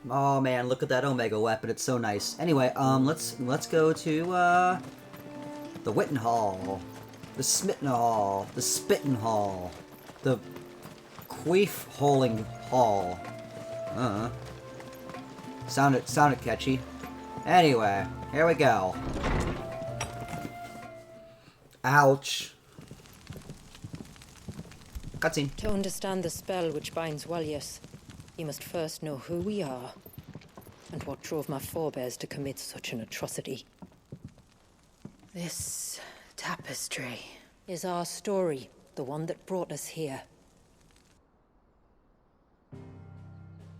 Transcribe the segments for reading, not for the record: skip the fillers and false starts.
Oh man, look at that Omega weapon. It's so nice. Anyway, let's go to the Witten Hall, the Smitten Hall, the Spitten Hall, the Queef Holing Hall. Uh, sounded catchy. Anyway, here we go. Ouch. Cutscene. To understand the spell which binds Walyas, you must first know who we are, and what drove my forebears to commit such an atrocity. This tapestry is our story, the one that brought us here.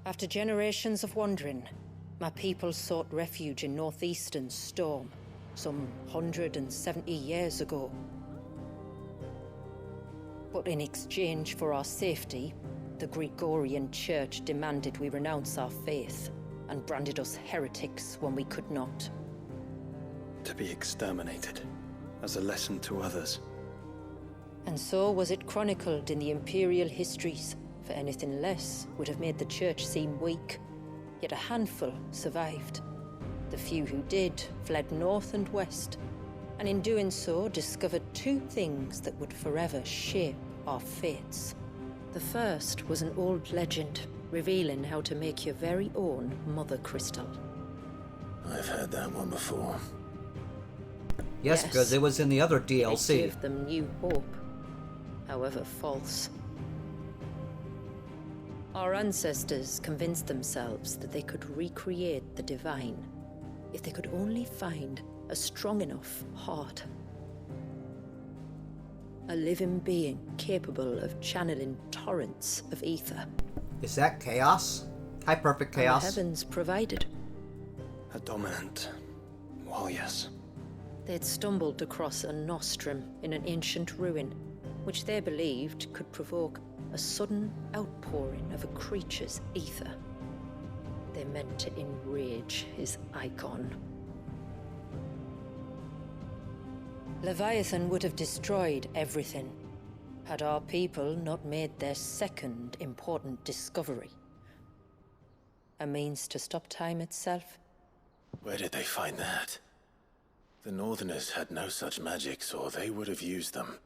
After generations of wandering, my people sought refuge in northeastern Storm, some 170 years ago. But in exchange for our safety, the Gregorian Church demanded we renounce our faith and branded us heretics when we could not. To be exterminated, as a lesson to others. And so was it chronicled in the imperial histories, for anything less would have made the Church seem weak. Yet a handful survived. The few who did fled north and west, and in doing so discovered two things that would forever shape our fates. The first was an old legend revealing how to make your very own Mother Crystal. I've heard that one before. Yes, because it was in the other It DLC. gave them new hope, however false. Our ancestors convinced themselves that they could recreate the divine if they could only find a strong enough heart. A living being capable of channeling torrents of ether. Is that Chaos? Hi, Perfect And the Chaos. heavens provided. A dominant. Well, yes. They'd stumbled across a nostrum in an ancient ruin, which they believed could provoke a sudden outpouring of a creature's ether. They meant to enrage his icon. Leviathan would have destroyed everything, had our people not made their second important discovery. A means to stop time itself. Where did they find that? The Northerners had no such magics, or they would have used them.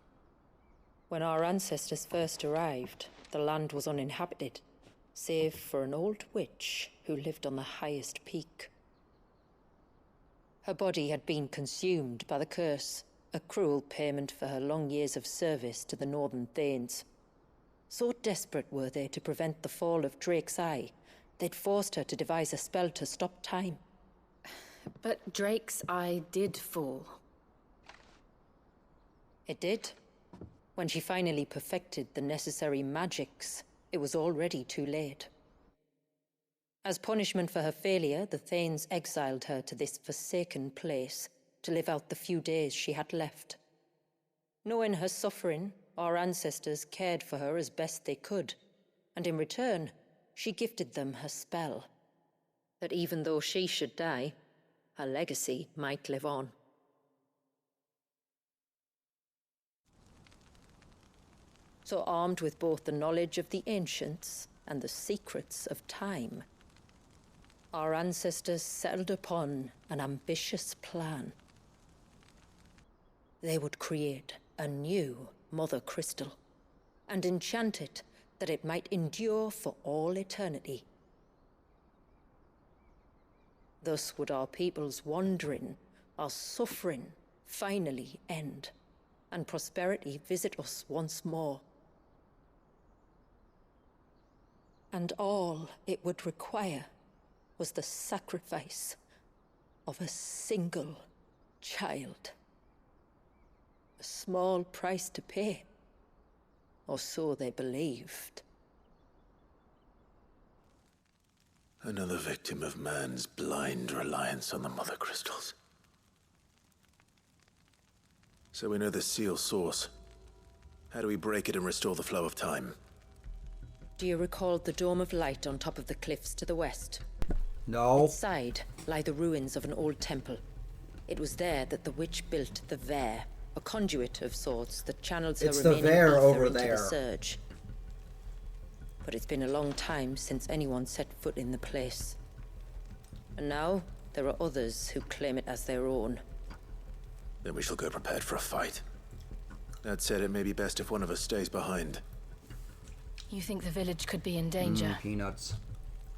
When our ancestors first arrived, the land was uninhabited, save for an old witch who lived on the highest peak. Her body had been consumed by the curse, a cruel payment for her long years of service to the Northern Thanes. So desperate were they to prevent the fall of Drake's Eye, they'd forced her to devise a spell to stop time. But Drake's Eye did fall. It did. When she finally perfected the necessary magics, it was already too late. As punishment for her failure, the Thanes exiled her to this forsaken place to live out the few days she had left. Knowing her suffering, our ancestors cared for her as best they could, and in return, she gifted them her spell. That even though she should die, her legacy might live on. So armed with both the knowledge of the ancients and the secrets of time, our ancestors settled upon an ambitious plan. They would create a new Mother Crystal and enchant it that it might endure for all eternity. Thus would our people's wandering, our suffering, finally end, and prosperity visit us once more. And all it would require was the sacrifice of a single child. A small price to pay, or so they believed. Another victim of man's blind reliance on the Mother Crystals. So we know the seal source. How do we break it and restore the flow of time? Do you recall the dome of light on top of the cliffs to the west? No. Inside lie the ruins of an old temple. It was there that the witch built the Vare, a conduit of sorts that channels her It's the remaining Vare ether over into there. the surge. But it's been a long time since anyone set foot in the place. And now, there are others who claim it as their own. Then we shall go prepared for a fight. That said, it may be best if one of us stays behind. You think the village could be in danger? Peanuts.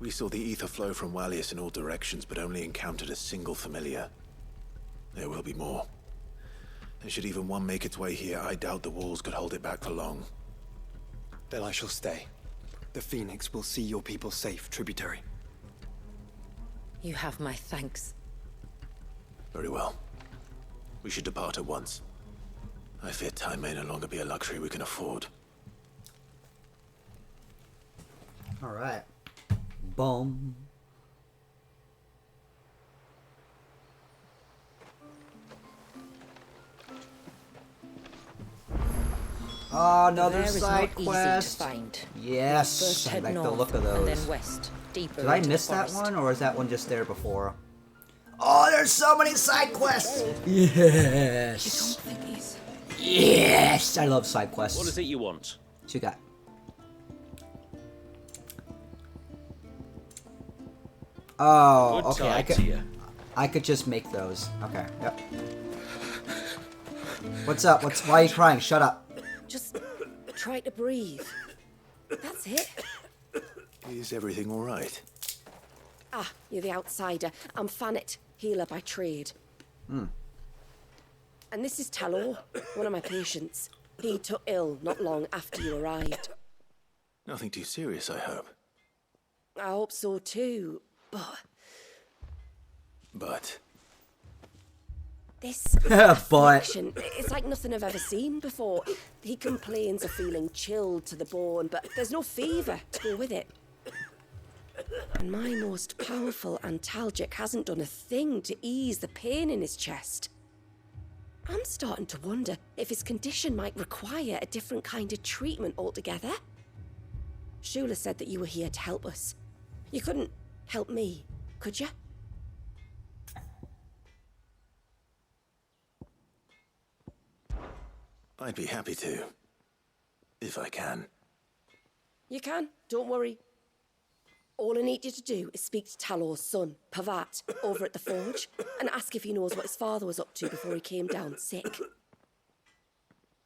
We saw the ether flow from Wallius in all directions, but only encountered a single familiar. There will be more. And should even one make its way here, I doubt the walls could hold it back for long. Then I shall stay. The Phoenix will see your people safe, tributary. You have my thanks. Very well. We should depart at once. I fear time may no longer be a luxury we can afford. Alright. Boom. Oh, another There is side not quest. easy to find. Yes, First I head like north, the look of and those. then west, deeper Did I into miss the that forest. one, or is that one just there before? Oh, there's so many side quests! Yes! Yes! I love side quests. What is it you want? What you got? Oh, Good okay. tide to you. I could just make those. Okay. Yep. What's up? Why are you crying? Shut up. Just try to breathe. That's it. Is everything all right? Ah, you're the outsider. I'm Fannet, healer by trade. And this is Talor, one of my patients. He took ill not long after you arrived. Nothing too serious, I hope. I hope so too, but But this But affliction, it's like nothing I've ever seen before. He complains of feeling chilled to the bone, but there's no fever to go with it. And my most powerful antalgic hasn't done a thing to ease the pain in his chest. I'm starting to wonder if his condition might require a different kind of treatment altogether. Shula said that you were here to help us. You couldn't help me, could you? I'd be happy to. If I can. You can, don't worry. All I need you to do is speak to Talor's son, Pavat, over at the forge, and ask if he knows what his father was up to before he came down sick.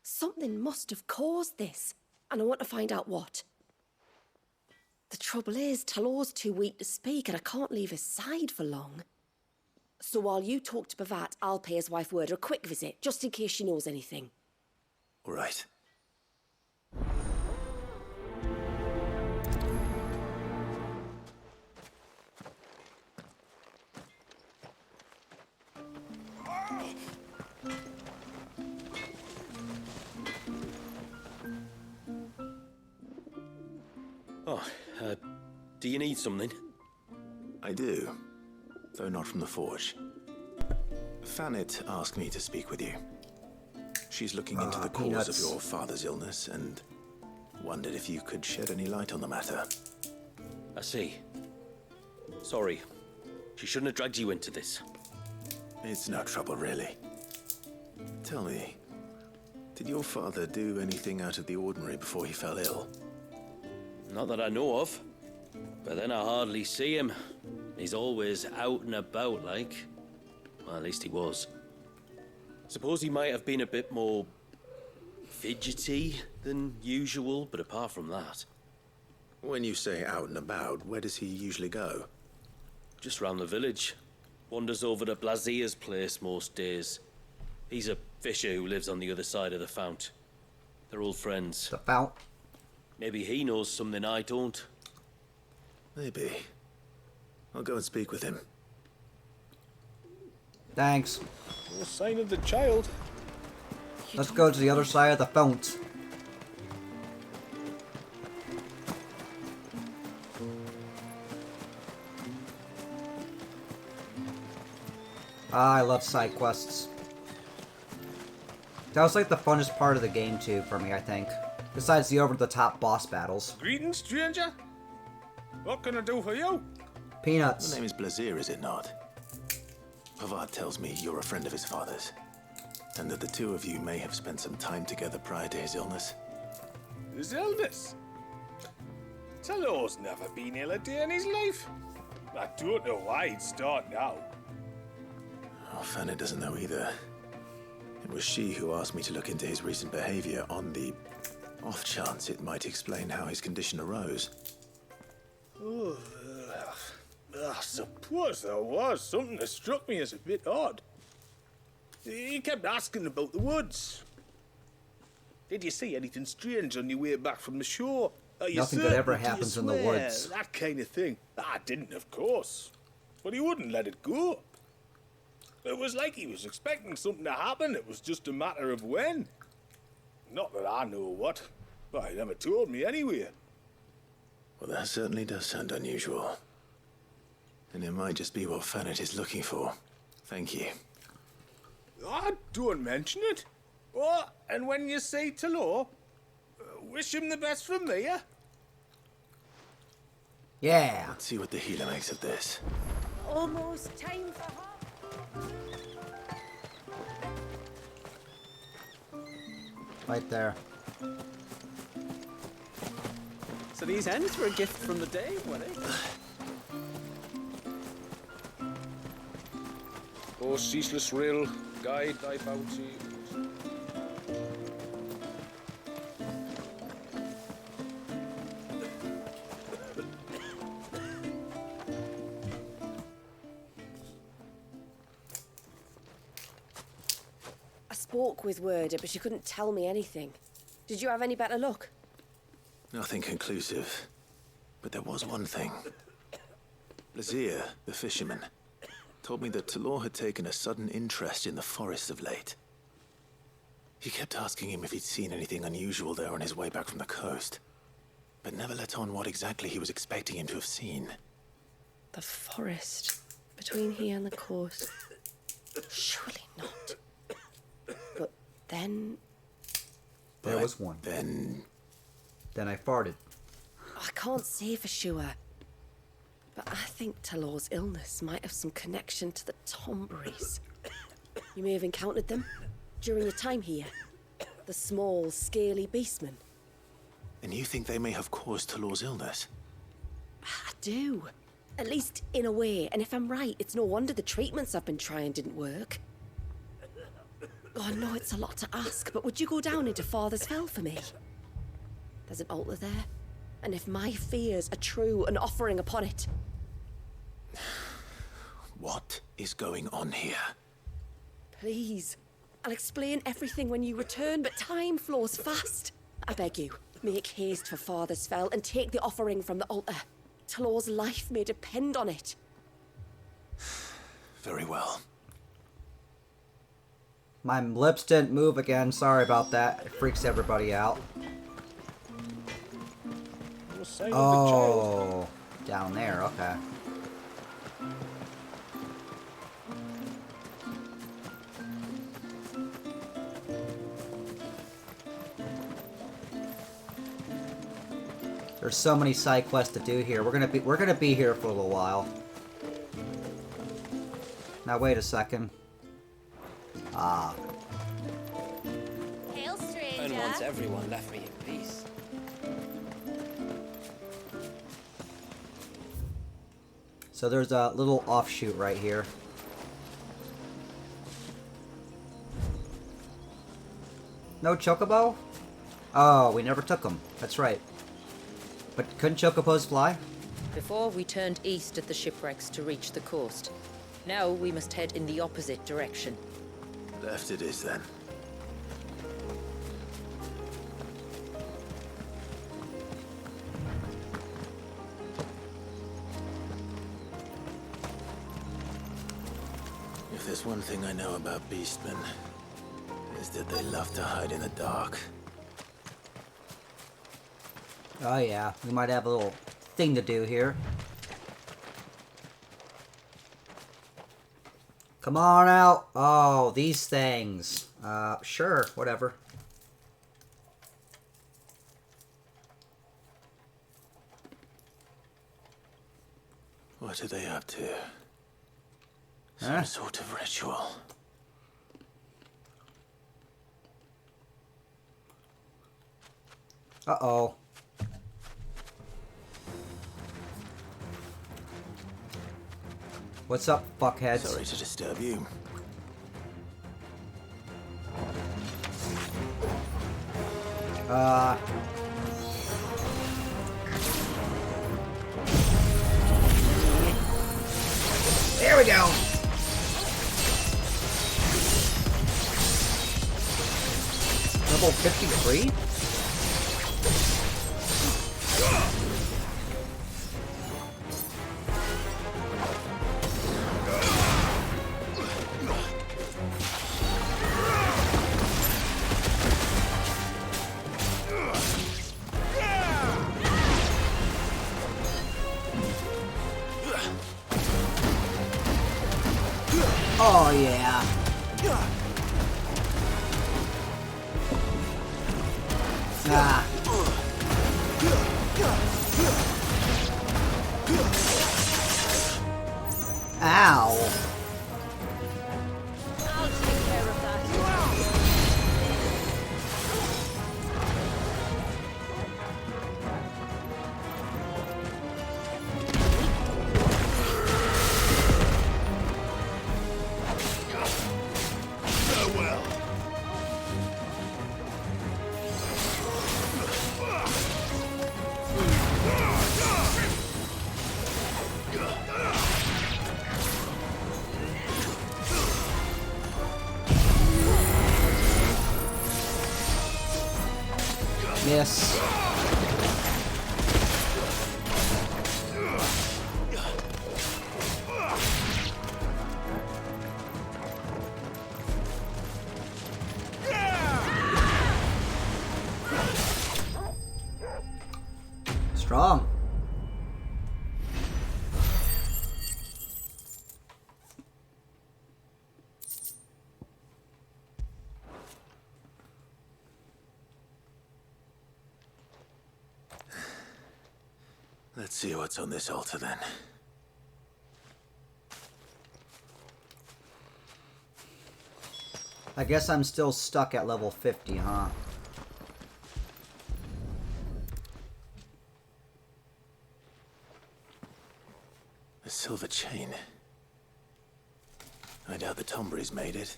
Something must have caused this, and I want to find out what. The trouble is, Talor's too weak to speak, and I can't leave his side for long. So while you talk to Pavat, I'll pay his wife word a quick visit, just in case she knows anything. All right. Oh, do you need something? I do. Though not from the forge. Fannet asked me to speak with you. She's looking into the cause Peanuts. of your father's illness and wondered if you could shed any light on the matter. I see. Sorry. She shouldn't have dragged you into this. It's no trouble, really. Tell me, did your father do anything out of the ordinary before he fell ill? Not that I know of. But then I hardly see him. He's always out and about, like. Well, at least he was. Suppose he might have been a bit more fidgety than usual, but apart from that, When you say out and about, where does he usually go? just round the village. Wanders over to Blazier's place most days. He's a fisher who lives on the other side of the fount. They're old friends. The fount. Maybe he knows something I don't. Maybe. I'll go and speak with him. Thanks. No sign of the child. Let's go to the other side of the fount. I love side quests. That was like the funnest part of the game too for me, I think. Besides the over-the-top boss battles. Greetings, stranger. What can I do for you? Your Peanuts. name is Blazier, is it not? Pavad tells me you're a friend of his father's, and that the two of you may have spent some time together prior to his illness. His illness. Talor's never been ill a day in his life. I don't know why he'd start now. Oh, Fanny doesn't know either. It was she who asked me to look into his recent behavior on the off chance it might explain how his condition arose. Oh, I suppose there was something that struck me as a bit odd. He kept asking about the woods. Did you see anything strange on your way back from the shore? Are you Nothing good certain? ever Do you happens in the swear? woods. That kind of thing. I didn't, of course. But he wouldn't let it go. It was like he was expecting something to happen. It was just a matter of when. Not that I know what. But he never told me anyway. Well, that certainly does sound unusual. And it might just be what Fannet is looking for. Thank you. Ah, don't mention it. Oh, and when you see Talor, wish him the best from me, yeah? Yeah. Let's see what the healer makes of this. Almost time for her. Right there. So these hens were a gift from the day, were they? Oh, ceaseless rill, guide thy bounty. I spoke with Werder, but she couldn't tell me anything. Did you have any better luck? Nothing conclusive. But there was one thing. Lazir, the fisherman, told me that Talor had taken a sudden interest in the forest of late. He kept asking him if he'd seen anything unusual there on his way back from the coast, but never let on what exactly he was expecting him to have seen. The forest between here and the coast. Surely not. But then There But was one. Then Then I farted. I can't say for sure. But I think Talor's illness might have some connection to the Tomberries. You may have encountered them during your time here. The small, scaly beastmen. And you think they may have caused Talor's illness? I do. At least in a way. And if I'm right, it's no wonder the treatments I've been trying didn't work. Oh, I know it's a lot to ask, but would you go down into Father's Fell for me? There's an altar there. And if my fears are true, an offering upon it. What is going on here? Please. I'll explain everything when you return, but time flows fast. I beg you, make haste for Father's Fell and take the offering from the altar. Talor's life may depend on it. Very well. My lips didn't move again. Sorry about that. It freaks everybody out. No sign of the child. Oh, down there. Okay. There's so many side quests to do here. We're gonna be here for a little while. Now wait a second. Ah. Hail, stranger. And once everyone left me in peace. So there's a little offshoot right here. No chocobo? Oh, we never took them. That's right. But couldn't chocobos fly? Before, we turned east at the shipwrecks to reach the coast. Now we must head in the opposite direction. Left it is then. If there's one thing I know about beastmen, is that they love to hide in the dark. Oh yeah, we might have a little thing to do here. Come on out. Oh, these things. Sure, whatever. What are they up to? Huh? Some sort of ritual. Uh-oh. What's up, fuckheads? Sorry to disturb you. There we go. Level 53? Oh yeah. Ah. Ow. I'll take care of that. Miss. Strong. Let's see what's on this altar then. I guess I'm still stuck at level 50, huh? A silver chain. I doubt the Tombries made it.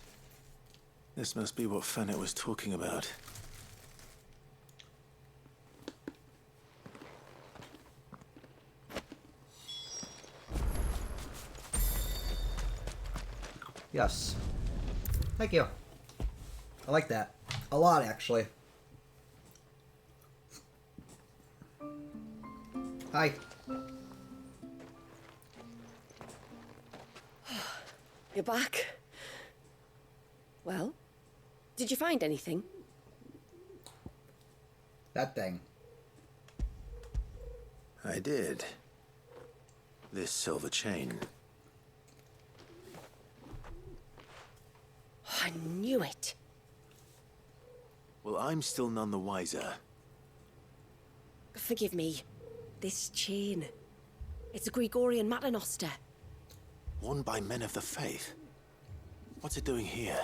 This must be what Fennec was talking about. Yes. Thank you. I like that. A lot, actually. Hi. You're back. Well, did you find anything? That thing. I did. This silver chain. I knew it. Well, I'm still none the wiser. Forgive me. This chain. It's a Gregorian Maternoster. Worn by men of the faith. What's it doing here?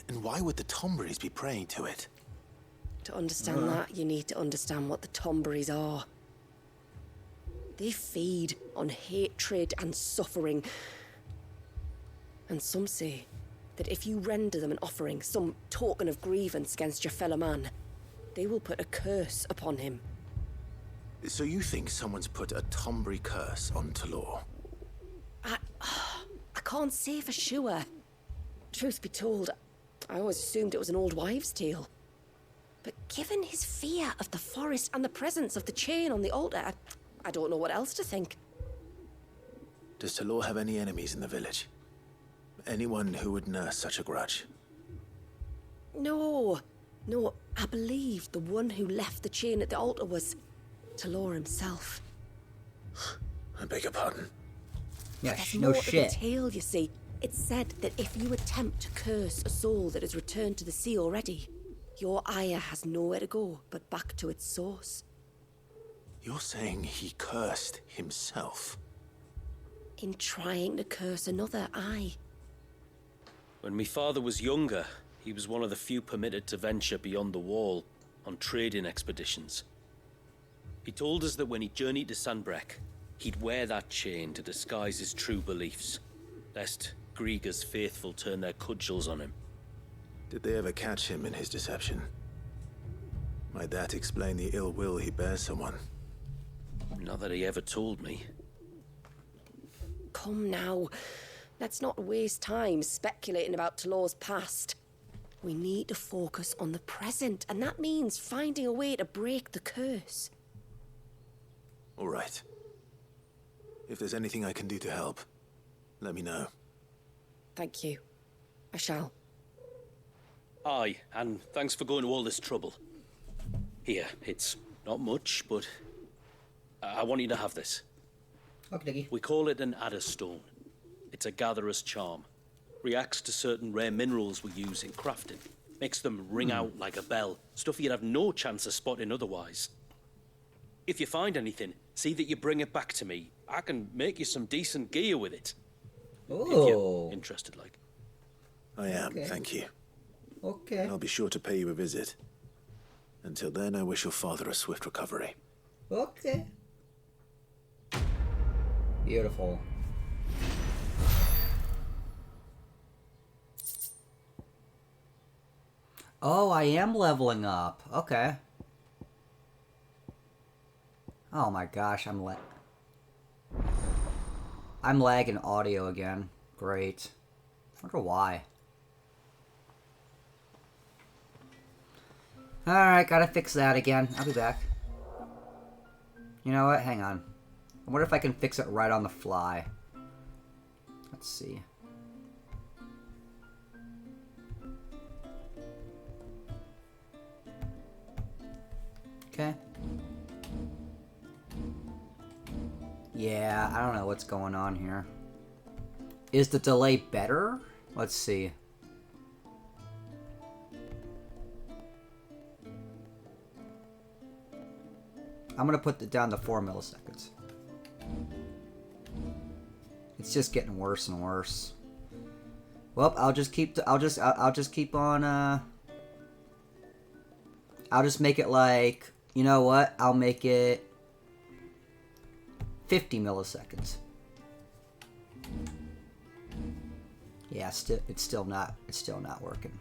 And why would the Tombries be praying to it? To understand that, you need to understand what the Tombries are. They feed on hatred and suffering. And some say that if you render them an offering, some token of grievance against your fellow man, they will put a curse upon him. So you think someone's put a Tombry curse on Talor? I can't say for sure. Truth be told, I always assumed it was an old wives' tale. But given his fear of the forest and the presence of the chain on the altar, I don't know what else to think. Does Talor have any enemies in the village? Anyone who would nurse such a grudge? No, I believe the one who left the chain at the altar was Talor himself. I beg your pardon? Yeah, There's no more to shit. the tale, you see. It's said that if you attempt to curse a soul that has returned to the sea already, your ire has nowhere to go but back to its source. You're saying he cursed himself? In trying to curse another, aye. When my father was younger, he was one of the few permitted to venture beyond the wall on trading expeditions. He told us that when he journeyed to Sanbreque, He'd wear that chain to disguise his true beliefs, lest Grieger's faithful turn their cudgels on him. Did they ever catch him in his deception? Might that explain the ill will he bears someone? Not that he ever told me. Come now. Let's not waste time speculating about Talor's past. We need to focus on the present, and that means finding a way to break the curse. All right. If there's anything I can do to help, let me know. Thank you. I shall. Aye, and thanks for going to all this trouble. Here, it's not much, but I want you to have this. Okay. We call it an Adder Stone. It's a gatherer's charm. Reacts to certain rare minerals we use in crafting. Makes them ring out like a bell. Stuff you'd have no chance of spotting otherwise. If you find anything, see that you bring it back to me. I can make you some decent gear with it. Oh. If you're interested, like. I am, Okay. thank you. Okay. I'll be sure to pay you a visit. Until then, I wish your father a swift recovery. Okay. Beautiful. Oh, I am leveling up. Okay. Oh my gosh, I'm lagging audio again. Great. Wonder why. Alright, gotta fix that again. I'll be back. You know what? Hang on. I wonder if I can fix it right on the fly. Let's see. Okay. Yeah, I don't know what's going on here. Is the delay better? Let's see. I'm gonna put it down to 4 milliseconds. It's just getting worse and worse. Well, I'll just keep on. I'll just make it like, you know what? I'll make it 50 milliseconds. Yeah, it's still not working.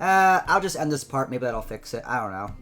I'll just end this part. Maybe that'll fix it. I don't know.